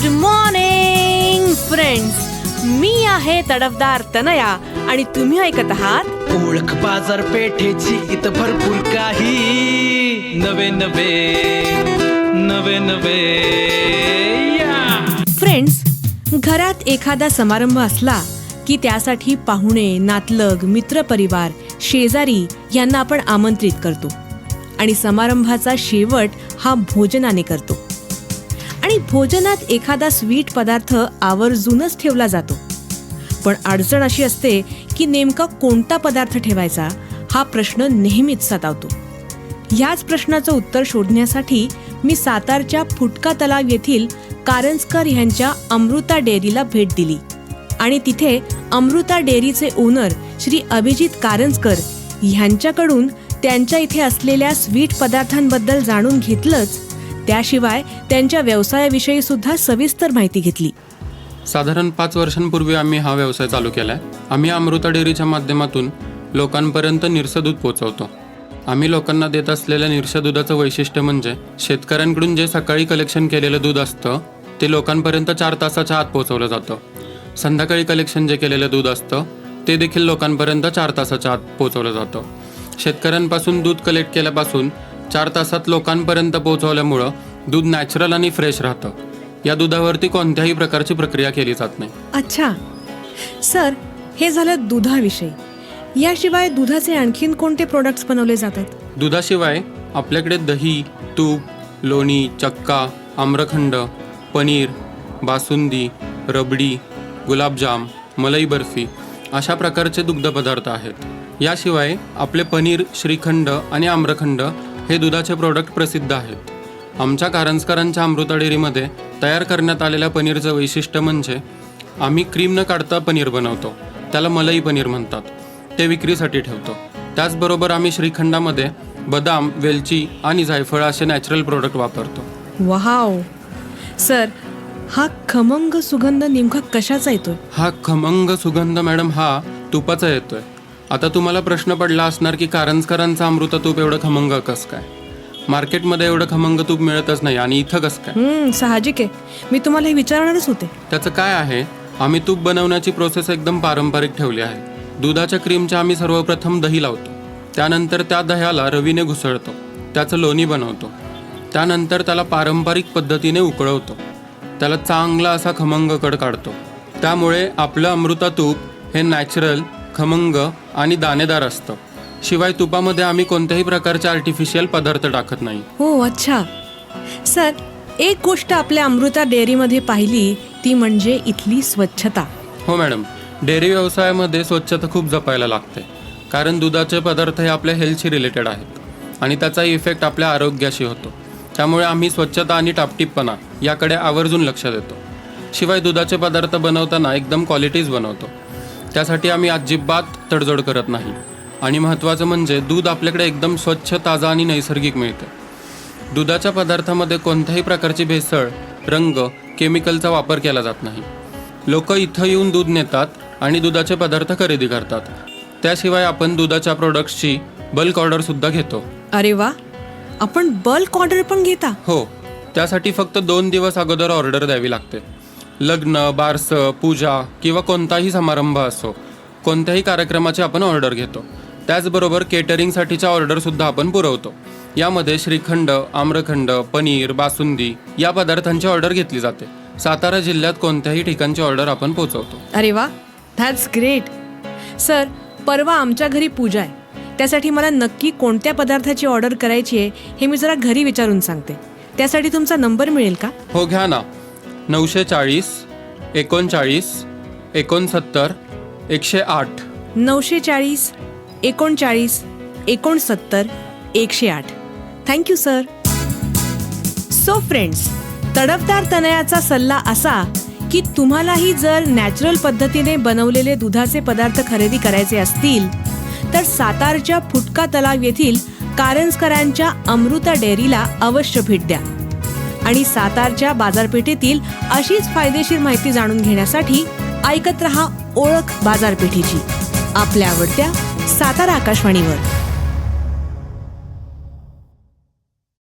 Good morning friends, मी आहे तडफदार तनया आणि तुम्ही ऐकत आहात ओळख बाजारपेठेची इथं भरपूर काही नवे नवे फ्रेंड्स. घरात एखादा समारंभ असला की त्यासाठी पाहुणे, नातलग, मित्रपरिवार, शेजारी यांना आपण आमंत्रित करतो आणि समारंभाचा शेवट हा भोजनाने करतो. आणि भोजनात एखादा स्वीट पदार्थ आवर्जूनच ठेवला जातो. पण अडचण अशी असते की नेमका कोणता पदार्थ ठेवायचा हा प्रश्न नेहमीच सतावतो. ह्याच प्रश्नाचं उत्तर शोधण्यासाठी मी सातारच्या फुटका तलाव येथील कारंजकर यांच्या अमृता डेअरीला भेट दिली आणि तिथे अमृता डेअरीचे ओनर श्री अभिजित कारंजकर ह्यांच्याकडून त्यांच्या इथे असलेल्या स्वीट पदार्थांबद्दल जाणून घेतलंच, त्याशिवाय त्यांच्या व्यवसायाविषयी सुद्धा सविस्तर माहिती घेतली. साधारण 5 वर्षांपूर्वी आम्ही हा व्यवसाय चालू केलाय. आम्ही अमृता डेअरीच्या माध्यमातून लोकांपर्यंत निरसं दूध पोहोचवतो. आम्ही लोकांना देत असलेल्या निरसं दुधाचं वैशिष्ट्य म्हणजे शेतकऱ्यांकडून जे सकाळी कलेक्शन केलेलं दूध असतं ते लोकांपर्यंत 4 तासाच्या आत पोहोचवलं जातं. संध्याकाळी कलेक्शन जे केलेलं दूध असतं ते देखील लोकांपर्यंत 4 तासाच्या आत पोहोचवलं जातं. शेतकऱ्यांपासून दूध कलेक्ट केल्यापासून 4 तासात लोकांपर्यंत पोहोचवल्यामुळं दूध नॅचरल आणि फ्रेश राहतं. या दुधावरती कोणत्याही प्रकारची प्रक्रिया केली जात नाही. अच्छा सर, हे झालं दुधाविषयी. याशिवाय दुधाचे आणखीन कोणते प्रोडक्ट्स बनवले जातात? दुधाशिवाय आपल्याकडे दही, तूप, लोणी, चक्का, आम्रखंड, पनीर, बासुंदी, रबडी, गुलाबजाम, मलाई बर्फी अशा प्रकारचे दुग्धपदार्थ आहेत. याशिवाय आपले पनीर, श्रीखंड आणि आम्रखंड हे दुधाचे प्रोडक्ट प्रसिद्ध आहेत. आमच्या कारंजकरांच्या अमृता डेअरीमध्ये तयार करण्यात आलेल्या पनीरचं वैशिष्ट्य म्हणजे आम्ही क्रीम न काढता पनीर बनवतो. त्याला मलाई पनीर म्हणतात. ते विक्रीसाठी ठेवतो. त्याचबरोबर आम्ही श्रीखंडामध्ये बदाम, वेलची आणि जायफळ असे नॅचरल प्रोडक्ट वापरतो. वाव सर, हा खमंग सुगंध नेमका कशाचा येतोय? हा खमंग सुगंध मॅडम हा तुपाचा येतोय. आता तुम्हाला प्रश्न पडला असणार की कारंजकरांचं अमृता तूप एवढं खमंग कसं काय? मार्केटमध्ये एवढं खमंग तूप मिळतच नाही आणि इथं कसं काय? साहजिक आहे. मी तुम्हाला हे विचारणारच होते. त्याचं काय आहे, आम्ही तूप बनवण्याची प्रोसेस एकदम पारंपरिक ठेवली आहे. दुधाच्या क्रीमच्या आम्ही सर्वप्रथम दही लावतो. त्यानंतर त्या दह्याला रवीने घुसळतो. त्याचं लोणी बनवतो. त्यानंतर त्याला पारंपरिक पद्धतीने उकळवतो. त्याला चांगला असा खमंग कड काढतो. त्यामुळे आपलं अमृता तूप हे नॅचरल, खमंग आणि दाणेदार असतं. शिवाय तुपामध्ये आम्ही कोणत्याही प्रकारचे आर्टिफिशियल पदार्थ टाकत नाही. हो अच्छा सर, एक गोष्ट आपल्या अमृता डेअरीमध्ये पाहिली ती म्हणजे इथली स्वच्छता. हो मॅडम, डेअरी व्यवसायामध्ये स्वच्छता खूप जपायला लागते. कारण दुधाचे पदार्थ हे आपल्या हेल्थशी रिलेटेड आहेत आणि त्याचा इफेक्ट आपल्या आरोग्याशी होतो. त्यामुळे आम्ही स्वच्छता आणि टापटीपणा याकडे आवर्जून लक्ष देतो. शिवाय दुधाचे पदार्थ बनवताना एकदम क्वालिटीज बनवतो. त्यासाठी आम्ही अजिबात तडजोड करत नाही. आणि महत्त्वाचं म्हणजे दूध आपल्याकडे एकदम स्वच्छ, ताजा आणि नैसर्गिक मिळतं. दुधाच्या पदार्थामध्ये कोणत्याही प्रकारची भेसळ, रंग, केमिकलचा वापर केला जात नाही. लोक इथं येऊन दूध नेतात आणि दुधाचे पदार्थ खरेदी करतात. त्याशिवाय आपण दुधाच्या प्रोडक्ट्सची बल्क ऑर्डरसुद्धा घेतो. अरे वा, आपण बल्क ऑर्डर पण घेता? हो, त्यासाठी फक्त 2 दिवस अगोदर ऑर्डर द्यावी लागते. लग्न, बारसं, पूजा किंवा कोणताही समारंभ असो, कोणत्याही कार्यक्रमाची आपण ऑर्डर घेतो. त्याचबरोबर केटरिंगसाठीच्या ऑर्डरसुद्धा आपण पुरवतो. यामध्ये श्रीखंड, आम्रखंड, पनीर, बासुंदी या पदार्थांची ऑर्डर घेतली जाते. सातारा जिल्ह्यात कोणत्याही ठिकाणची ऑर्डर आपण पोहोचवतो. अरे वा, दॅट्स ग्रेट. सर, परवा आमच्या घरी पूजा आहे. त्यासाठी मला नक्की कोणत्या पदार्थाची ऑर्डर करायची आहे हे मी जरा घरी विचारून सांगते. त्यासाठी तुमचा नंबर मिळेल का? हो, घ्या ना. 940 39 69 108. 940 39 69 108. Thank you sir. सो फ्रेंड्स, तडफदार तनयाचा सल्ला असा की तुम्हालाही जर नॅचरल पद्धतीने बनवलेले दुधाचे पदार्थ खरेदी करायचे असतील तर सातारच्या फुटका तलाव येथील कारंजकरांच्या अमृता डेअरीला अवश्य भेट द्या. आणि सातारच्या बाजारपेठेतील अशीच फायदेशीर माहिती जाणून घेण्यासाठी ऐकत रहा ओळख बाजारपेठेची, आपल्या आवडत्या सातारा आकाशवाणीवर.